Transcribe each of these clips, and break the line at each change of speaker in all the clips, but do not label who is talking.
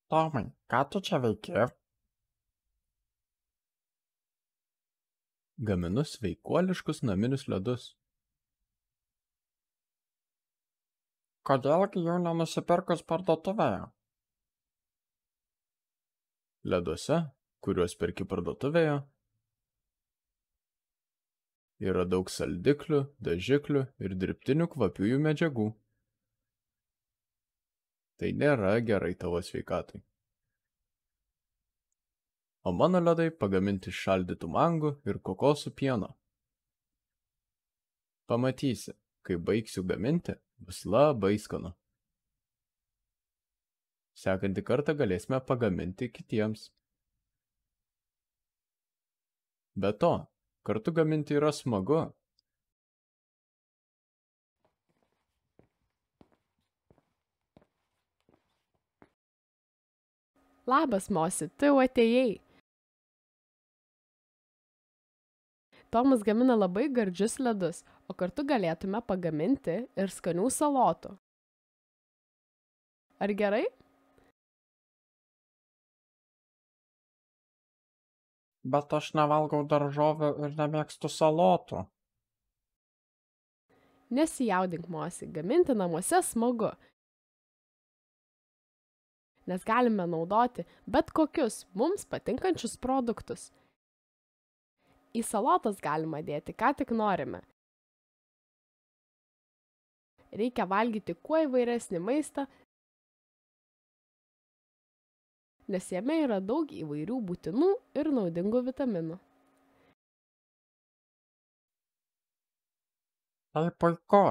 Tomai, ką tu čia veiki?
Gaminu sveikuoliškus naminius ledus.
Kodėlgi jų nenusipirkus parduotuvėje?
Leduose, kuriuos perki parduotuvėje, yra daug saldiklių, dažiklių ir dirbtinių kvapiųjų medžiagų. Tai nėra gerai tavo sveikatai. O mano ledai pagaminti iš šaldytų mangų ir kokosų pieno. Pamatysi, kai baigsiu gaminti, bus labai skanu. Sekantį kartą galėsime pagaminti kitiems. Be to, kartu gaminti yra smagu.
Labas, Mosi, tu jau atėjai. Tomas gamina labai gardžius ledus, o kartu galėtume pagaminti ir skanių salotų. Ar gerai?
Bet aš nevalgau daržovių ir nemėgstu salotų.
Nesijaudink, Mosi, gaminti namuose smagu. Nes galime naudoti bet kokius mums patinkančius produktus. Į salotas galima dėti, ką tik norime. Reikia valgyti kuo įvairesnį maistą, nes jame yra daug įvairių būtinų ir naudingų vitaminų.
Tai puiku.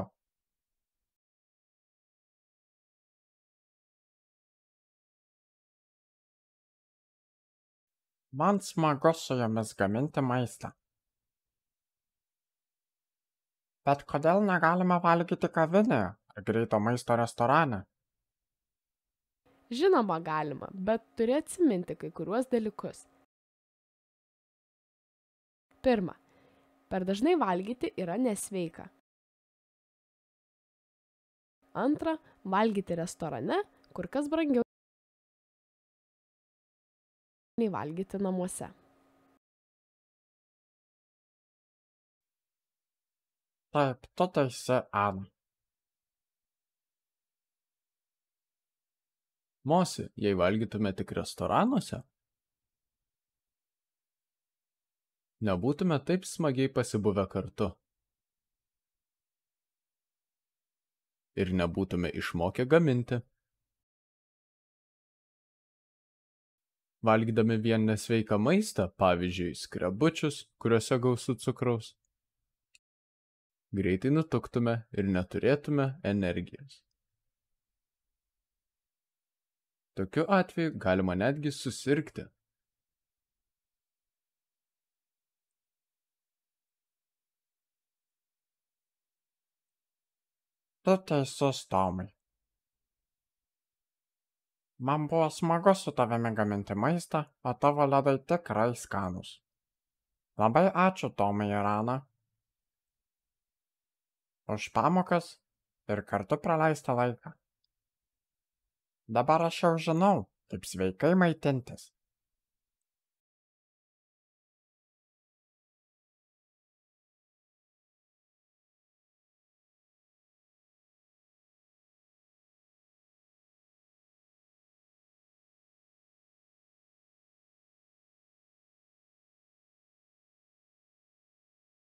Man smagu su jomis gaminti maistą. Bet kodėl negalime valgyti kavinėje ar greito maisto restorane?
Žinoma galima, bet turi atsiminti kai kuriuos dalykus. Pirma, per dažnai valgyti yra nesveika. Antra, valgyti restorane kur kas brangiau nei valgyti namuose.
Taip, tu teisi, Ana.
Mosi, jei valgytume tik restoranuose, nebūtume taip smagiai pasibuvę kartu. Ir nebūtume išmokę gaminti. Valgydami vien nesveiką maistą, pavyzdžiui, skrebučius, kuriuose gausu cukraus, greitai nutuktume ir neturėtume energijos. Tokiu atveju galima netgi susirgti.
Tu teisus, Tomai. Man buvo smagu su tavimi gaminti maistą, o tavo ledai tikrai skanūs. Labai ačiū, Tomai ir Ana, už pamokas ir kartu praleistą laiką. Dabar aš jau žinau, kaip sveikai maitintis.